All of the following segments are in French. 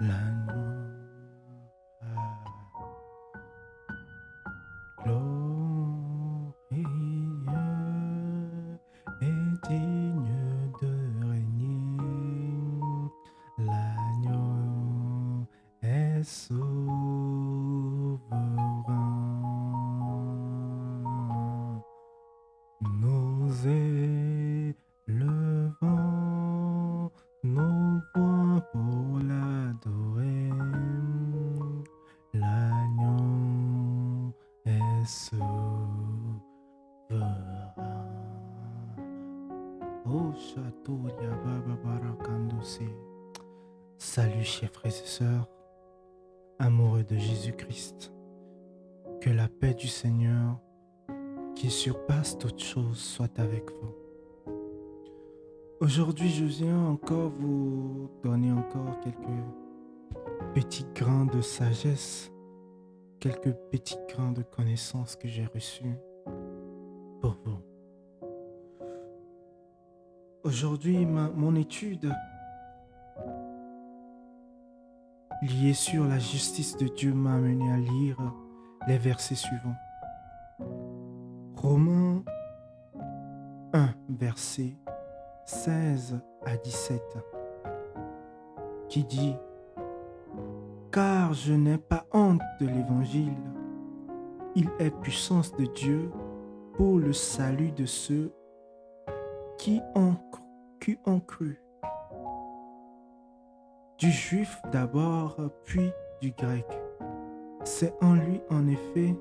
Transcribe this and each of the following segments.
L'agneau glorieux est digne de régner. L'agneau est souverain. Nous élevons nos voix pour l'adorer. L'agneau est souverain. Oh, château Yababa Barakandose. Salut, chers frères et sœurs, amoureux de Jésus-Christ. Que la paix du Seigneur, qui surpasse toute chose, soit avec vous. Aujourd'hui, je viens encore vous donner encore quelques petits grains de sagesse, quelques petits grains de connaissances que j'ai reçus pour vous. Aujourd'hui, mon étude liée sur la justice de Dieu m'a amené à lire les versets suivants. Romains 1, verset 16 à 17, qui dit « Car je n'ai pas honte de l'Évangile, il est puissance de Dieu pour le salut de ceux qui ont cru, du juif d'abord, puis du grec. C'est en lui, en effet,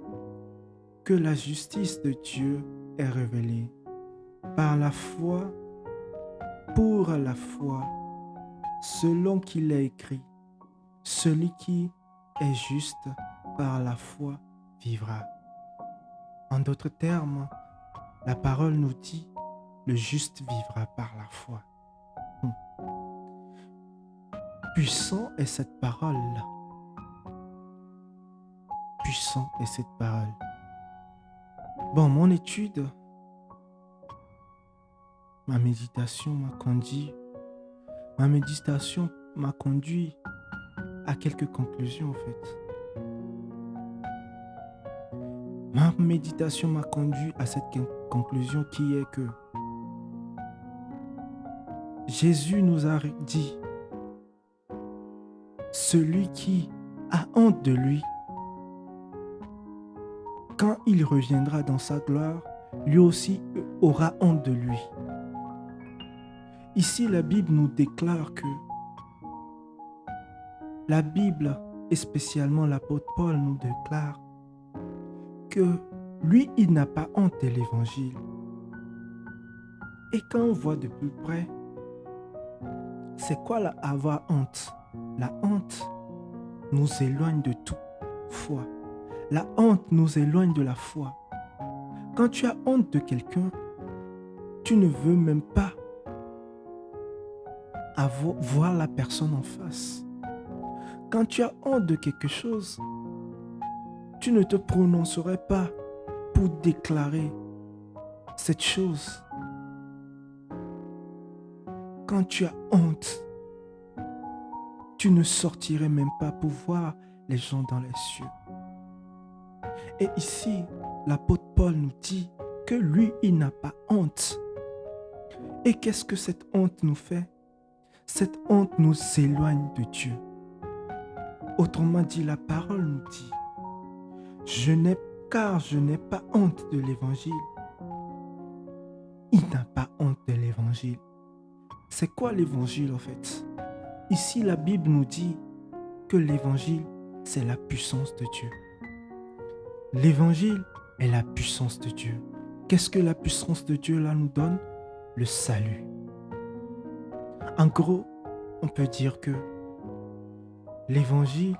que la justice de Dieu est révélée, par la foi, pour la foi, selon qu'il est écrit, celui qui est juste par la foi vivra. En d'autres termes, la parole nous dit, le juste vivra par la foi. Puissant est cette parole. Puissant est cette parole. Bon, mon étude, ma méditation m'a conduit à quelques conclusions en fait. Ma méditation m'a conduit à cette conclusion qui est que Jésus nous a dit, celui qui a honte de lui, quand il reviendra dans sa gloire, lui aussi aura honte de lui. Ici, la Bible nous déclare que la Bible, et spécialement l'apôtre Paul, nous déclare que lui, il n'a pas honte de l'Évangile. Et quand on voit de plus près, c'est quoi avoir honte? La honte nous éloigne de toute foi. La honte nous éloigne de la foi. Quand tu as honte de quelqu'un, tu ne veux même pas voir la personne en face. Quand tu as honte de quelque chose, tu ne te prononcerais pas pour déclarer cette chose. Quand tu as honte, tu ne sortirais même pas pour voir les gens dans les cieux. Et ici, l'apôtre Paul nous dit que lui, il n'a pas honte. Et qu'est-ce que cette honte nous fait? Cette honte nous éloigne de Dieu. Autrement dit, la parole nous dit, car je n'ai pas honte de l'Évangile. Il n'a pas honte de l'Évangile. C'est quoi l'Évangile en fait? Ici, la Bible nous dit que l'Évangile, c'est la puissance de Dieu. L'Évangile est la puissance de Dieu. Qu'est-ce que la puissance de Dieu là nous donne? Le salut. En gros, on peut dire que l'Évangile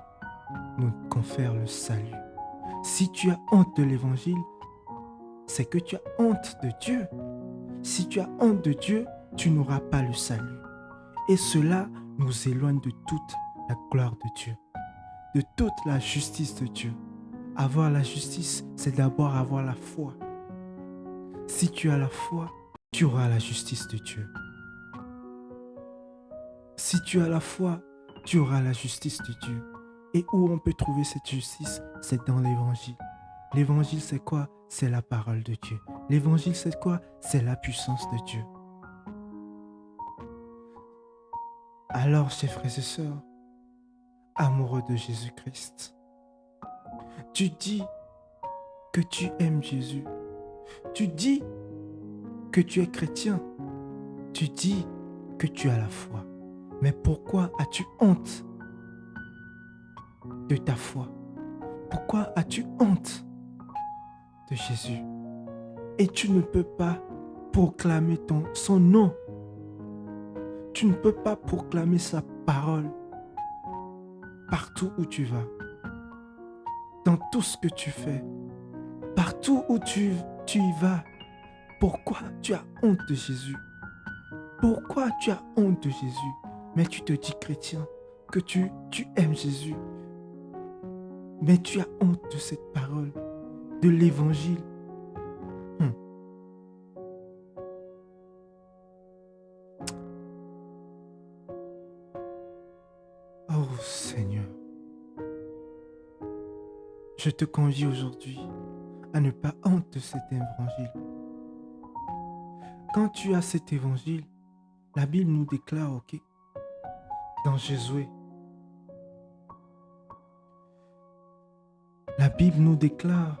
nous confère le salut. Si tu as honte de l'Évangile, c'est que tu as honte de Dieu. Si tu as honte de Dieu, tu n'auras pas le salut. Et cela nous éloigne de toute la gloire de Dieu, de toute la justice de Dieu. Avoir la justice, c'est d'abord avoir la foi. Si tu as la foi, tu auras la justice de Dieu. Si tu as la foi, tu auras la justice de Dieu. Et où on peut trouver cette justice? C'est dans l'évangile. L'évangile, c'est quoi? C'est la parole de Dieu. L'évangile, c'est quoi? C'est la puissance de Dieu. Alors, chers frères et sœurs, amoureux de Jésus-Christ, tu dis que tu aimes Jésus. Tu dis que tu es chrétien. Tu dis que tu as la foi. Mais pourquoi as-tu honte de ta foi? Pourquoi as-tu honte de Jésus? Et tu ne peux pas proclamer son nom. Tu ne peux pas proclamer sa parole partout où tu vas, dans tout ce que tu fais, partout où tu y vas. Pourquoi tu as honte de Jésus? Pourquoi tu as honte de Jésus? Mais tu te dis chrétien, que tu aimes Jésus. Mais tu as honte de cette parole, de l'évangile. Oh Seigneur, je te convie aujourd'hui à ne pas honte de cet évangile. Quand tu as cet évangile, la Bible nous déclare, ok, dans Josué, la Bible nous déclare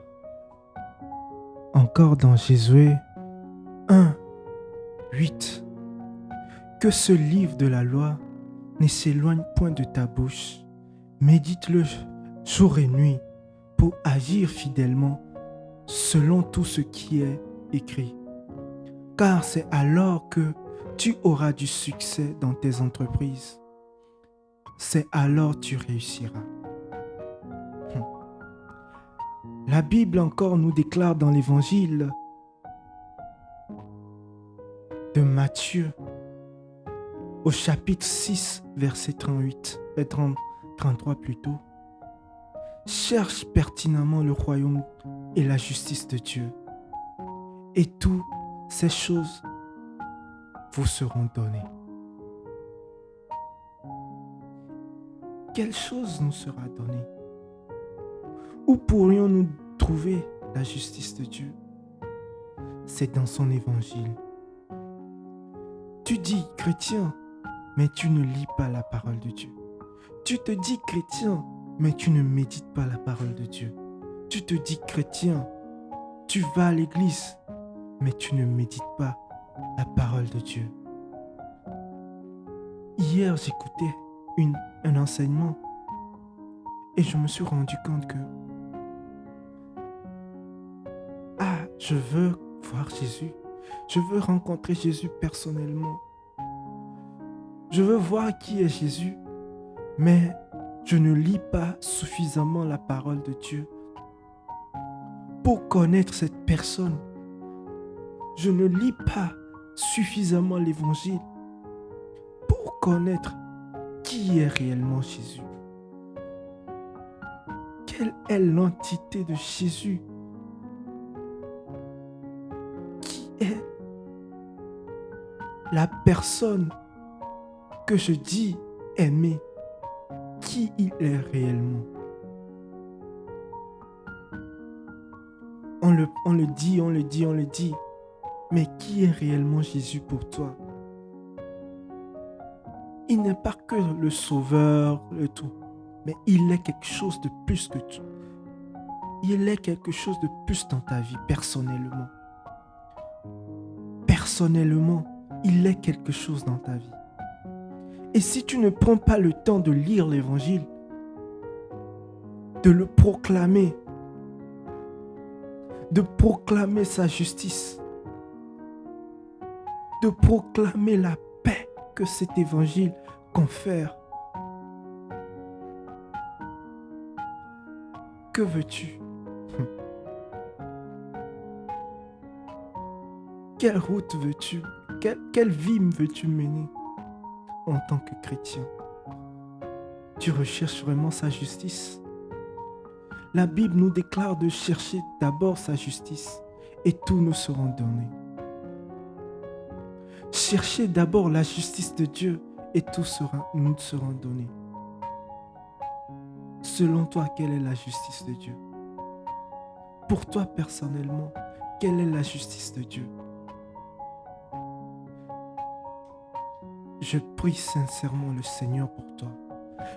encore dans Josué 1, 8, que ce livre de la loi ne s'éloigne point de ta bouche. Médite-le jour et nuit pour agir fidèlement selon tout ce qui est écrit. Car c'est alors que tu auras du succès dans tes entreprises. C'est alors que tu réussiras. La Bible encore nous déclare dans l'évangile de Matthieu, au chapitre 6, verset 33 plutôt. Cherche pertinemment le royaume et la justice de Dieu, et toutes ces choses vous seront données. Quelle chose nous sera donnée? Où pourrions-nous trouver la justice de Dieu? C'est dans son évangile. Tu dis chrétien, mais tu ne lis pas la parole de Dieu. Tu te dis chrétien, mais tu ne médites pas la parole de Dieu. Tu te dis chrétien, tu vas à l'église, mais tu ne médites pas la parole de Dieu. Hier, j'écoutais un enseignement et je me suis rendu compte que je veux voir Jésus. Je veux rencontrer Jésus personnellement. Je veux voir qui est Jésus, mais je ne lis pas suffisamment la parole de Dieu pour connaître cette personne. Je ne lis pas suffisamment l'évangile pour connaître qui est réellement Jésus. Quelle est l'entité de Jésus? Qui est la personne que je dis aimer? Qui il est réellement? On le dit, mais qui est réellement Jésus pour toi? Il n'est pas que le sauveur, le tout, mais il est quelque chose de plus que tout. Il est quelque chose de plus dans ta vie, personnellement. Personnellement, il est quelque chose dans ta vie. Et si tu ne prends pas le temps de lire l'évangile, de le proclamer, de proclamer sa justice, de proclamer la paix que cet évangile confère, que veux-tu? Quelle route veux-tu? Quelle vie veux-tu mener en tant que chrétien? Tu recherches vraiment sa justice? La Bible nous déclare de chercher d'abord sa justice et tout nous sera donné. Cherchez d'abord la justice de Dieu et tout nous sera donné. selon toi, quelle est la justice de Dieu? Pour toi personnellement, quelle est la justice de Dieu? Je prie sincèrement le Seigneur pour toi.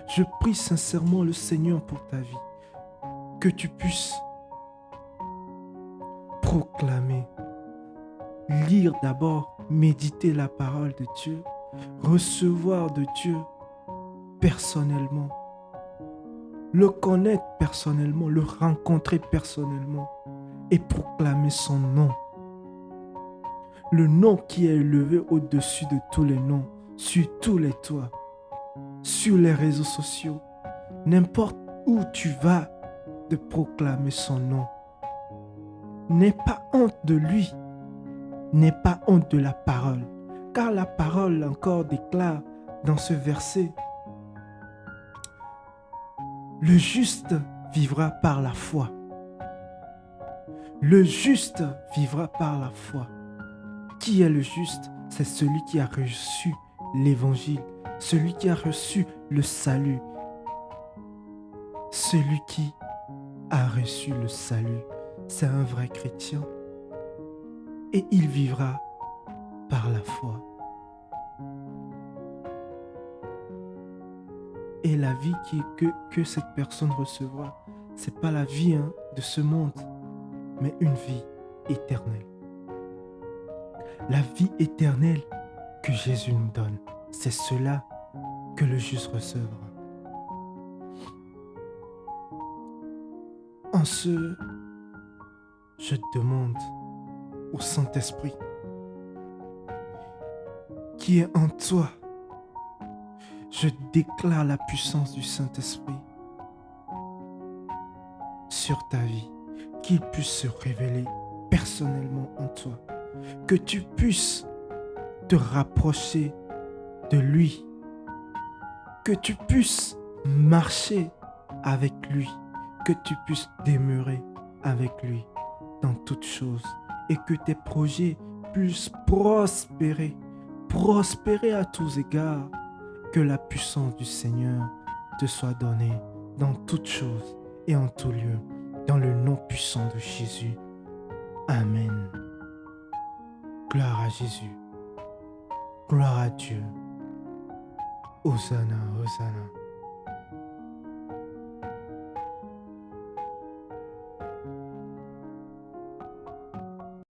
Je prie sincèrement le Seigneur pour ta vie. Que tu puisses proclamer, lire d'abord, méditer la parole de Dieu, recevoir de Dieu personnellement, le connaître personnellement, le rencontrer personnellement et proclamer son nom. Le nom qui est élevé au-dessus de tous les noms, sur tous les toits, sur les réseaux sociaux, n'importe où tu vas, de proclamer son nom. N'aie pas honte de lui, n'aie pas honte de la parole, car la parole encore déclare dans ce verset, le juste vivra par la foi. Le juste vivra par la foi. Qui est le juste? C'est celui qui a reçu l'évangile, celui qui a reçu le salut. Celui qui a reçu le salut, c'est un vrai chrétien. Et il vivra par la foi. Et la vie que cette personne recevra, ce n'est pas la vie de ce monde, mais une vie éternelle. La vie éternelle que Jésus nous donne, c'est cela que le juste recevra. En ce, je demande au Saint-Esprit qui est en toi. Je déclare la puissance du Saint-Esprit sur ta vie, qu'il puisse se révéler personnellement en toi, que tu puisses te rapprocher de lui, que tu puisses marcher avec lui, que tu puisses demeurer avec lui dans toutes choses et que tes projets puissent prospérer à tous égards. Que la puissance du Seigneur te soit donnée dans toutes choses et en tout lieu, dans le nom puissant de Jésus. Amen. Gloire à Jésus. Gloire à Dieu. Hosanna, Hosanna.